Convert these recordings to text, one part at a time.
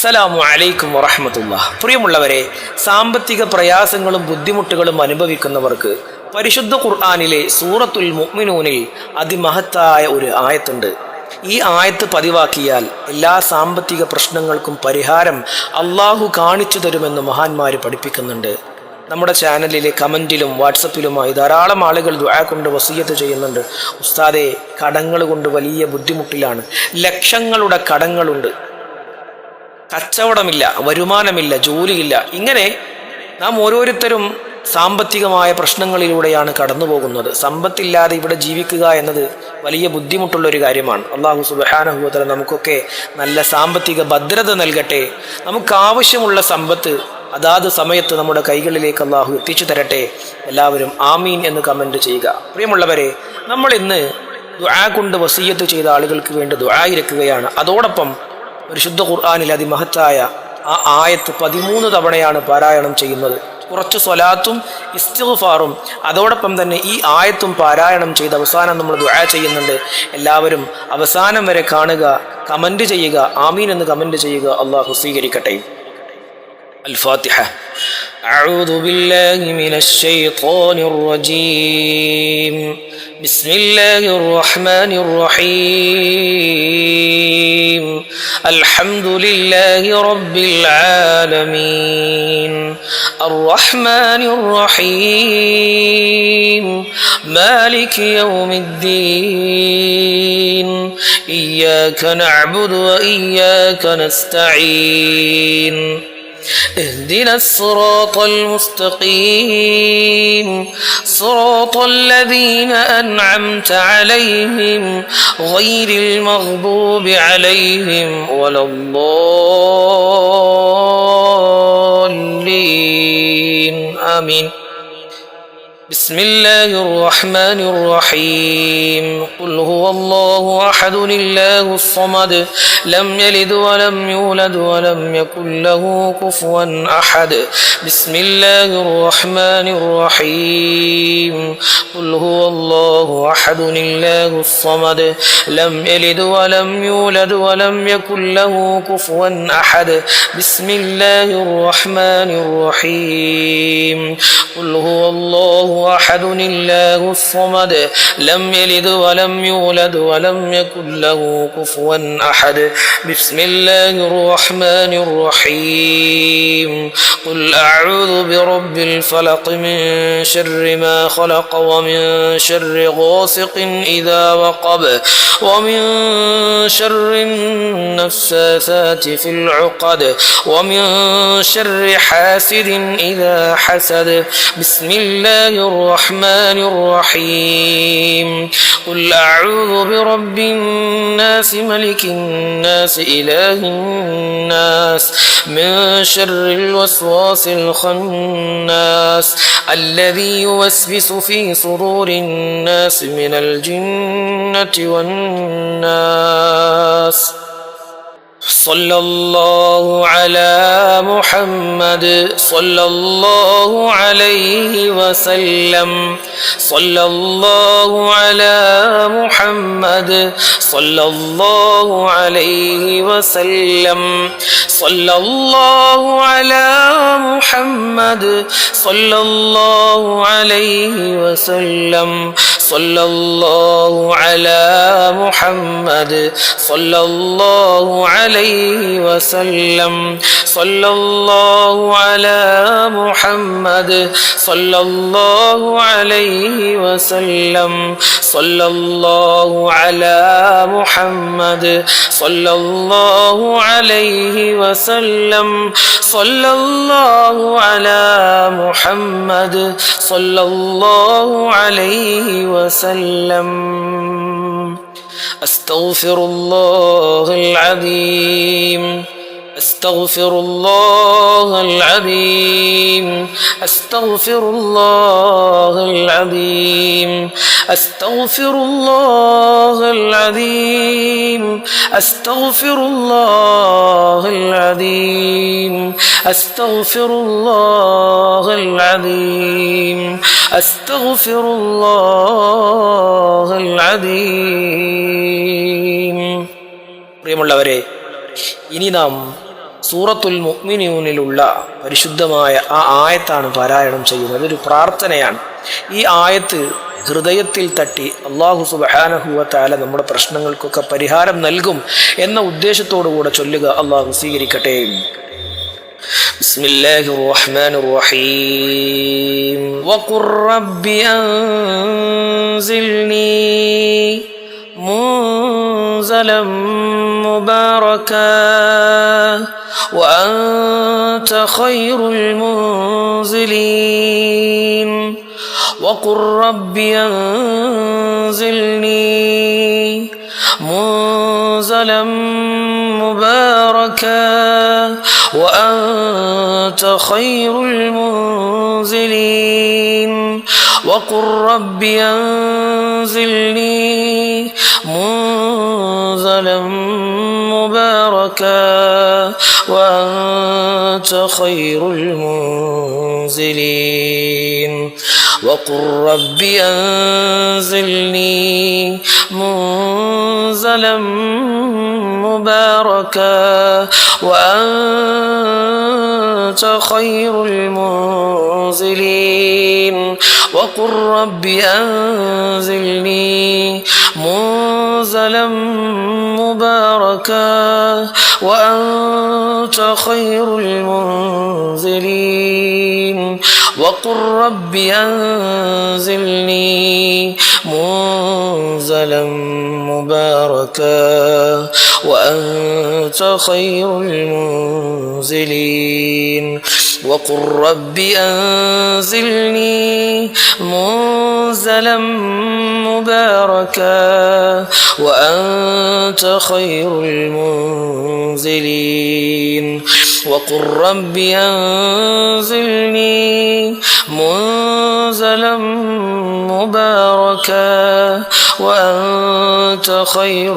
അസ്സലാമു അലൈക്കും വറഹ്മത്തുള്ളാഹി. പ്രിയമുള്ളവരെ, സാമ്പത്തിക പ്രയാസങ്ങളും ബുദ്ധിമുട്ടുകളും അനുഭവിക്കുന്നവർക്ക് പരിശുദ്ധ ഖുർആനിലെ സൂറത്തുൽ മുഅ്മിനൂനിൽ അതിമഹത്തായ ഒരു ആയത്തുണ്ട്. ഈ ആയത്ത് പതിവാക്കിയാൽ എല്ലാ സാമ്പത്തിക പ്രശ്നങ്ങൾക്കും പരിഹാരം അള്ളാഹു കാണിച്ചു തരുമെന്ന് മഹാന്മാർ പഠിപ്പിക്കുന്നുണ്ട്. നമ്മുടെ ചാനലിലെ കമൻറ്റിലും വാട്സപ്പിലുമായി ധാരാളം ആളുകൾ ദുആ കൊണ്ട് വസിയ്യത്ത് ചെയ്യുന്നുണ്ട്. ഉസ്താദേ, കടങ്ങൾ കൊണ്ട് വലിയ ബുദ്ധിമുട്ടിലാണ്, ലക്ഷങ്ങളുടെ കടങ്ങളുണ്ട്, കച്ചവടമില്ല, വരുമാനമില്ല, ജോലിയില്ല. ഇങ്ങനെ നാം ഓരോരുത്തരും സാമ്പത്തികമായ പ്രശ്നങ്ങളിലൂടെയാണ് കടന്നു പോകുന്നത്. സമ്പത്തില്ലാതെ ഇവിടെ ജീവിക്കുക എന്നത് വലിയ ബുദ്ധിമുട്ടുള്ളൊരു കാര്യമാണ്. അല്ലാഹു സുബ്ഹാനഹു വ തആല നമുക്കൊക്കെ നല്ല സാമ്പത്തിക ഭദ്രത നൽകട്ടെ. നമുക്കാവശ്യമുള്ള സമ്പത്ത് അതാത് സമയത്ത് നമ്മുടെ കൈകളിലേക്ക് അല്ലാഹു എത്തിച്ചു തരട്ടെ. എല്ലാവരും ആമീൻ എന്ന് കമൻറ്റ് ചെയ്യുക. പ്രിയമുള്ളവരെ, നമ്മൾ ഇന്ന് ദുആ കൊണ്ട് വസിയ്യത്ത് ചെയ്ത ആളുകൾക്ക് വേണ്ടി ദുആ ഇരക്കുകയാണ്. അതോടൊപ്പം പരിശുദ്ധ ഖുർആനിൽ അതിമഹത്തായ ആ ആയത്ത് 13 തവണയാണ് പാരായണം ചെയ്യുന്നത്. കുറച്ച് സ്വലാത്തും ഇസ്തിഗ്ഫാറും അതോടൊപ്പം തന്നെ ഈ ആയത്തും പാരായണം ചെയ്ത് അവസാനം നമ്മൾ ദുആ ചെയ്യുന്നുണ്ട്. എല്ലാവരും അവസാനം വരെ കാണുക, കമൻറ്റ് ചെയ്യുക, ആമീൻ എന്ന് കമൻറ്റ് ചെയ്യുക. അല്ലാഹു സ്വീകരിക്കട്ടെ. الفاتحة. أعوذ بالله من الشيطان الرجيم. بسم الله الرحمن الرحيم. الحمد لله رب العالمين. الرحمن الرحيم. مالك يوم الدين. إياك نعبد وإياك نستعين. اهدنا الصراط المستقيم. صراط الذين أنعمت عليهم غير المغضوب عليهم ولا الضالين. آمين. بسم الله الرحمن الرحيم. قل هو الله أحد الله الصمد لم يلد ولم يولد ولم يكن له كفوا أحد. بسم الله الرحمن الرحيم. قل هو الله أحد الله الصمد لم يلد ولم يولد ولم يكن له كفوا أحد. بسم الله الرحمن الرحيم. قل هو الله أحد الله الصمد لم يلد ولم يولد ولم يكن له كفوا أحد. بسم الله الرحمن الرحيم. قل أعوذ برب الفلق من شر ما خلق ومن شر غاسق إذا وقب ومن شر النفاثات في العقد ومن شر حاسد إذا حسد. بسم الله الرحمن الرحيم. قل أعوذ برب الناس ملك الناس إله الناس من شر الوسواس الخناس الذي يوسوس في صدور الناس من الجنة والناس. صلى الله على محمد صلى الله عليه وسلم. صلى الله على محمد صلى الله عليه وسلم. صلى الله على محمد صلى الله عليه وسلم. صلى الله على محمد صلى الله عليه وسلم. صلى الله على محمد صلى الله عليه وسلم. صلى الله على محمد صلى الله عليه وسلم. صلى الله على محمد صلى الله عليه وسلم. أستغفر الله العظيم. أستغفر الله العظيم. أستغفر الله العظيم. أستغفر الله العظيم. أستغفر الله العظيم. أستغفر الله العظيم. أستغفر الله العظيم. പ്രിയമുള്ളവരെ, ഇനി നാം സൂറത്തുൽ മുഅ്മിനൂനിലുള്ള പരിശുദ്ധമായ ആ ആയത്താണ് പാരായണം ചെയ്യുന്നത്. ഒരു പ്രാർത്ഥനയാണ്. ഈ ആയത്ത് ഹൃദയത്തിൽ തട്ടി അല്ലാഹു സുബ്ഹാനഹു വ തആല നമ്മുടെ പ്രശ്നങ്ങൾക്കൊക്കെ പരിഹാരം നൽകും എന്ന ഉദ്ദേശത്തോടു കൂടെ ചൊല്ലുക. അല്ലാഹു സ്വീകരിക്കട്ടെ. ബിസ്മില്ലാഹിർ റഹ്മാനിർ റഹീം. വഖുർ റബ്ബി അൻസിൽനി മുൻസലം മുബാറകാ وأنت خير المنزلين وقل رب أنزلني منزلا مباركا وأنت خير المنزلين وقل رب أنزلني منزلا مباركا وأنت خير المنزلين وقل رب أنزلني منزلا مباركا وأنت خير المنزلين وقل رب أنزلني منزلا مباركا وأنت خير المنزلين وقل رب أنزلني منزلا مباركا وأنت خير المنزلين وقل رب أنزلني منزلا مباركا وأنت خير المنزلين وقل رب أنزلني منزلا مباركا وأنت خير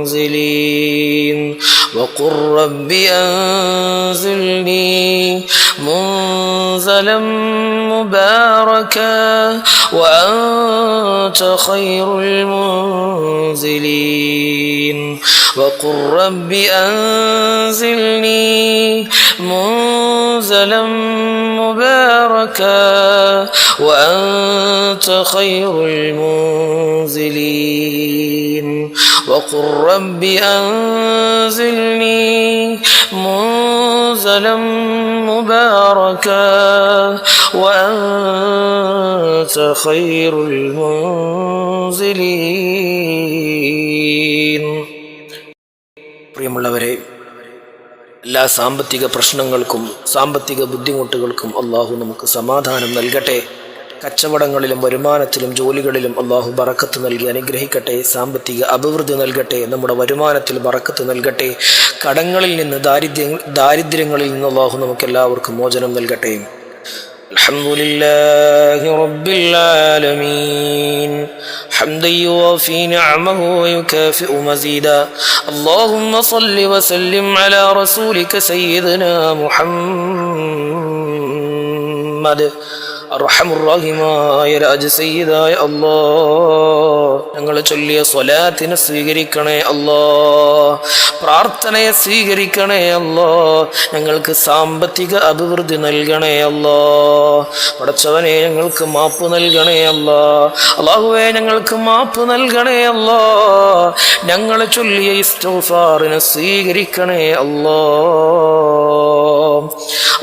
المنزلين وقل رب أنزلني منزلا مباركا وأنت خير المنزلين وقل رب أنزلني منزلا مباركا وأنت خير المنزلين وقل رب أنزلني منزلا مباركا وأنت خير المنزلين. പ്രിയമുള്ളവരെ, എല്ലാ സാമ്പത്തിക പ്രശ്നങ്ങൾക്കും സാമ്പത്തിക ബുദ്ധിമുട്ടുകൾക്കും അള്ളാഹു നമുക്ക് സമാധാനം നൽകട്ടെ. കച്ചവടങ്ങളിലും വരുമാനത്തിലും ജോലികളിലും അള്ളാഹു ബറക്കത്ത് നൽകി അനുഗ്രഹിക്കട്ടെ. സാമ്പത്തിക അഭിവൃദ്ധി നൽകട്ടെ. നമ്മുടെ വരുമാനത്തിൽ ബറക്കത്ത് നൽകട്ടെ. കടങ്ങളിൽ നിന്ന് ദാരിദ്ര്യങ്ങളിൽ നിന്ന് അള്ളാഹു നമുക്ക് എല്ലാവർക്കും മോചനം നൽകട്ടെ. അൽഹംദുലില്ലാഹി റബ്ബിൽ ആലമീൻ حمدا يوافي نعمه ويكافئ مزيدا اللهم صل وسلم على رسولك سيدنا محمد അർഹമുർറഹീമായ രാജസയ്യിദായ അല്ലാഹ്, ഞങ്ങൾ ചൊല്ലിയ സ്വലാത്തിനെ സ്വീകരിക്കണേ അല്ലാഹ്. പ്രാർത്ഥനയെ സ്വീകരിക്കണേ അല്ലാഹ്. ഞങ്ങൾക്ക് സാമ്പത്തിക അഭിവൃദ്ധി നൽകണേ അല്ലാഹ്. പടച്ചവനെ, ഞങ്ങൾക്ക് മാപ്പ് നൽകണേ അല്ലാഹ്. അല്ലാഹുവേ, ഞങ്ങൾക്ക് മാപ്പ് നൽകണേ അല്ലാഹ്. ഞങ്ങൾ ചൊല്ലിയ ഇസ്തിഗ്ഫാറിനെ സ്വീകരിക്കണേ അല്ലാഹ്.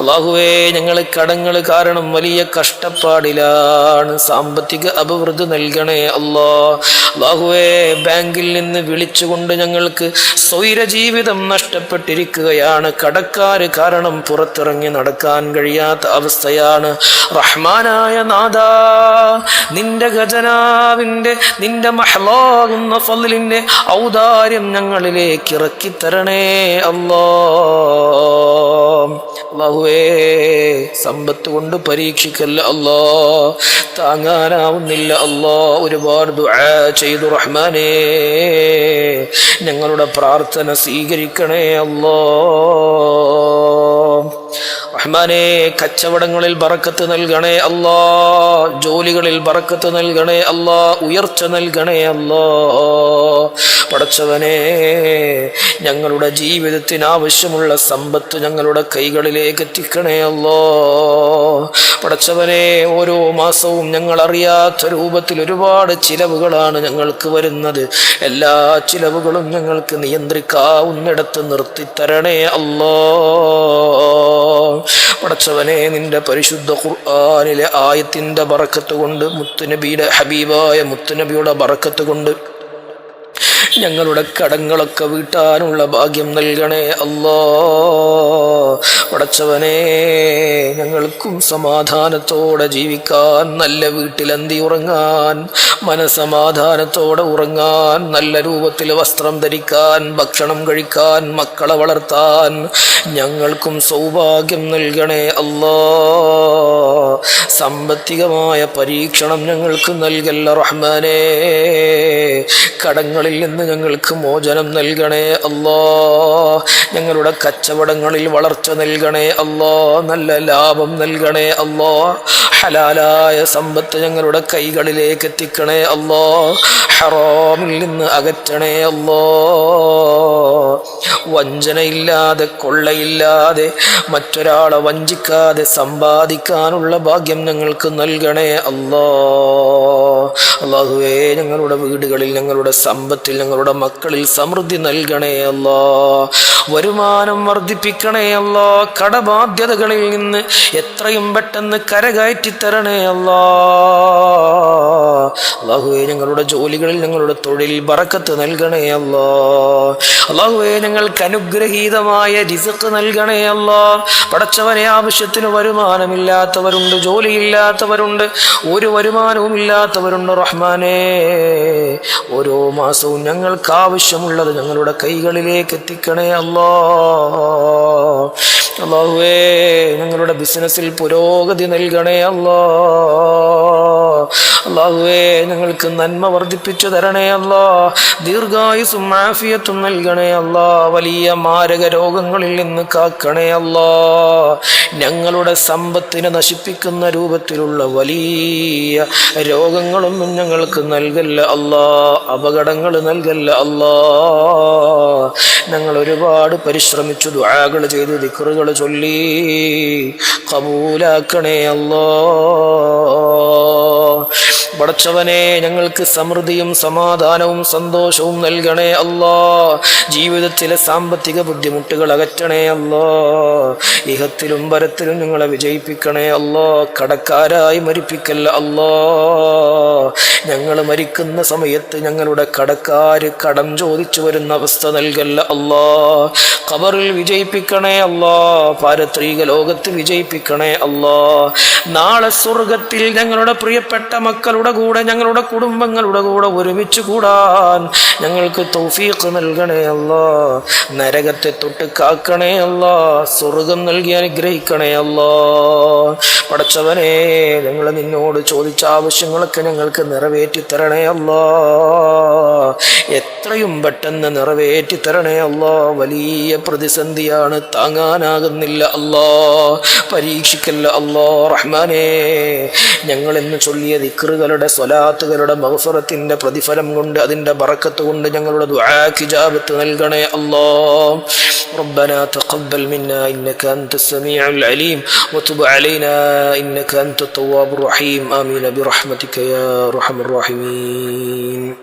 അല്ലാഹുവേ, ഞങ്ങൾ കടങ്ങൾ കാരണം വലിയ കഷ്ടപ്പാടിലാണ്. സാമ്പത്തിക അഭിവൃദ്ധി നൽകണേ അല്ലാഹ്. അല്ലാഹുവേ, ബാങ്കിൽ നിന്ന് വിളിച്ചുകൊണ്ട് ഞങ്ങൾക്ക് സ്വൈരജീവിതം നഷ്ടപ്പെട്ടിരിക്കുകയാണ്. കടക്കാര് കാരണം പുറത്തിറങ്ങി നടക്കാൻ കഴിയാത്ത അവസ്ഥയാണ്. റഹ്മാനായ നാഥാ, നിന്റെ ഖജനാവിന്റെ നിന്റെ മഹ്ലാകുന്ന ഫളിന്റെ ഔദാര്യം ഞങ്ങളിലേക്ക് ഇറക്കിത്തരണേ അല്ലാഹ്. അല്ലാഹുവേ, സമ്പത്ത് കൊണ്ട് പരീക്ഷിക്കല്ല അല്ലാഹ്. താങ്ങാനാവുന്നില്ല അല്ലാഹ്. ഒരുപാട് ദുആ ചെയ്തു റഹ്മാനേ, ഞങ്ങളുടെ പ്രാർത്ഥന സ്വീകരിക്കണേ അല്ലാഹ്. റഹ്മാൻ റഹ്മാനെ കച്ചവടങ്ങളിൽ ബറക്കത്ത് നൽകണേ അല്ലാ, ജോലികളിൽ ബറക്കത്ത് നൽകണേ അല്ലാ, ഉയർച്ച നൽകണേ അല്ലാ. പടച്ചവനെ ഞങ്ങളുടെ ജീവിതത്തിന് ആവശ്യമുള്ള സമ്പത്ത് ഞങ്ങളുടെ കൈകളിലേക്ക് എത്തിക്കണേ അല്ലാ. പടച്ചവനെ ഓരോ മാസവും ഞങ്ങൾ അറിയാത്ത രൂപത്തിൽ ഒരുപാട് ചിലവുകളാണ് ഞങ്ങൾക്ക് വരുന്നത്. എല്ലാ ചിലവുകളും ഞങ്ങൾക്ക് നിയന്ത്രിക്കാവുന്നിടത്ത് നിർത്തിത്തരണേ അല്ലാ. പടച്ചവനെ നിന്റെ പരിശുദ്ധ ഖുർആനിലെ ആയത്തിന്റെ ബറക്കത്ത് കൊണ്ട്, മുത്തുനബിയുടെ ഹബീബായ മുത്തുനബിയുടെ ബറക്കത്ത് കൊണ്ട് ഞങ്ങളുടെ കടങ്ങളൊക്കെ വീട്ടാനുള്ള ഭാഗ്യം നൽകണേ അല്ലാ. പടച്ചവനെ ഞങ്ങൾക്കും സമാധാനത്തോടെ ജീവിക്കാൻ, നല്ല വീട്ടിൽ അന്തി ഉറങ്ങാൻ, മനസമാധാനത്തോടെ ഉറങ്ങാൻ, നല്ല രൂപത്തിൽ വസ്ത്രം ധരിക്കാൻ, ഭക്ഷണം കഴിക്കാൻ, മക്കളെ വളർത്താൻ ഞങ്ങൾക്കും സൗഭാഗ്യം നൽകണേ അല്ലാ. സാമ്പത്തികമായ പരീക്ഷണം ഞങ്ങൾക്ക് നൽകല്ല റഹ്മാനേ. കടങ്ങളിൽ നിന്ന് ഞങ്ങൾക്ക് മോചനം നൽകണേ അല്ലാ. ഞങ്ങളുടെ കച്ചവടങ്ങളിൽ വളർച്ച നൽകണേ അല്ലാ. നല്ല ലാഭം നൽകണേ അല്ലാ. ഹലാലായ സമ്പത്ത് ഞങ്ങളുടെ കൈകളിലേക്ക് എത്തിക്കണേ അല്ലാ. ഹറാമിൽ നിന്ന് അകറ്റണേ അല്ലാ. വഞ്ചനയില്ലാതെ, കൊള്ളയില്ലാതെ, മറ്റൊരാളെ വഞ്ചിക്കാതെ സമ്പാദിക്കാനുള്ള ഭാഗ്യം ഞങ്ങൾക്ക് നൽകണേ അല്ലാ. അല്ലാഹുവേ ഞങ്ങളുടെ വീടുകളിൽ, ഞങ്ങളുടെ സമ്പത്തിൽ, ഞങ്ങളുടെ മക്കളിൽ സമൃദ്ധി നൽകണേ അല്ലാ. വരുമാനം വർദ്ധിപ്പിക്കണേ അല്ലാ. കടബാധ്യതകളിൽ നിന്ന് എത്രയും പെട്ടെന്ന് കരകയറ്റിത്തരണേ അല്ലാ. അല്ലാഹുവേ ഞങ്ങളുടെ ജോലികളിൽ, ഞങ്ങളുടെ തൊഴിൽ ബറക്കത്ത് നൽകണേ അല്ലാ. അല്ലാഹുവേ ഞങ്ങൾക്ക് അനുഗ്രഹീതമായ റിസ്ഖ് നൽകണേ അല്ലാ. പടച്ചവനെ ആവശ്യത്തിന് വരുമാനമില്ലാത്തവരുണ്ട്, ജോലിയില്ലാത്തവരുണ്ട്, ഒരു വരുമാനവും ഇല്ലാത്തവരുണ്ട് റഹ്മാനേ. ഓരോ മാസവും ഞങ്ങൾക്ക് ആവശ്യമുള്ളത് ഞങ്ങളുടെ കൈകളിലേക്ക് എത്തിക്കണേ അല്ലാ. അല്ലാഹുവേ ഞങ്ങളുടെ ബിസിനസ്സിൽ പുരോഗതി നൽകണേ അല്ലാ. അല്ലാഹുവേ ഞങ്ങൾക്ക് നന്മ വർദ്ധിപ്പിച്ചു തരണേ അല്ലാ. ദീർഘായുസ്സും ആഫിയത്തും നൽകണേ അല്ലാ. വലിയ മാരക രോഗങ്ങളിൽ നിന്ന് കാക്കണേ അല്ലാ. ഞങ്ങളുടെ സമ്പത്തിനെ നശിപ്പിക്കുന്ന രൂപത്തിലുള്ള വലിയ രോഗങ്ങളൊന്നും ഞങ്ങൾക്ക് നൽകല്ല അല്ലാ. അപകടങ്ങൾ നൽകല്ല അല്ലാ. ഞങ്ങൾ ഒരുപാട് പരിശ്രമിച്ചു, ദുആകൾ ചെയ്തു, ദിക്റുകൾ ചൊല്ലി ഖബൂലാക്കണേ അല്ലാ. പടച്ചവനെ ഞങ്ങൾക്ക് സമൃദ്ധിയും സമാധാനവും സന്തോഷവും നൽകണേ അല്ലാ. ജീവിതത്തിലെ സാമ്പത്തിക ബുദ്ധിമുട്ടുകൾ അകറ്റണേ അല്ലാ. ഇഹത്തിലും പരത്തിലും ഞങ്ങളെ വിജയിപ്പിക്കണേ അല്ലാ. കടക്കാരായി മരിപ്പിക്കല്ല അല്ലാ. ഞങ്ങൾ മരിക്കുന്ന സമയത്ത് ഞങ്ങളുടെ കടക്കാര് കടം ചോദിച്ചു വരുന്ന അവസ്ഥ നൽകല്ല അല്ലാ. ഖബറിൽ വിജയിപ്പിക്കണേ അല്ലാ. പാരത്രിക ലോകത്ത് വിജയിപ്പിക്കണേ അല്ലാ. നാളെ സ്വർഗത്തിൽ ഞങ്ങളുടെ പ്രിയപ്പെട്ട മക്കളുടെ കൂടെ, ഞങ്ങളുടെ കുടുംബങ്ങളുടെ കൂടെ ഒരുമിച്ച് കൂടാൻ ഞങ്ങൾക്ക് തൗഫീഖ് നൽകണേ അല്ലാ. നരകത്തെ തൊട്ട് കാക്കണേ അല്ലാ. സ്വർഗം നൽകി അനുഗ്രഹിക്കണേ അല്ലാ. പടച്ചവനെ ഞങ്ങൾ നിന്നോട് ചോദിച്ച ആവശ്യങ്ങളൊക്കെ ഞങ്ങൾക്ക് നിറവേറ്റി തരണേ അല്ലാ. എത്രയും പെട്ടെന്ന് നിറവേറ്റി തരണേ അല്ലാ. വലിയ പ്രതിസന്ധിയാണ്, താങ്ങാനാകുന്നില്ല അല്ലാ. പരീക്ഷിക്കല്ല അല്ലാ റഹ്മാനേ. ഞങ്ങൾ ഇന്ന് ചൊല്ലിയ ദിക്റുകളുടെ, സ്വലാത്തുകളുടെ മഗ്ഫിറത്തിന്റെ പ്രതിഫലം കൊണ്ട്, അതിന്റെ ബറക്കത്ത് കൊണ്ട് ഞങ്ങളുടെ ദുആക്ക് ഇജാബത്ത് നൽകണേ അല്ലാ. ربنا تقبل منا إنك أنت السميع العليم وتب علينا إنك أنت التواب الرحيم آمين برحمتك يا أرحم الراحمين.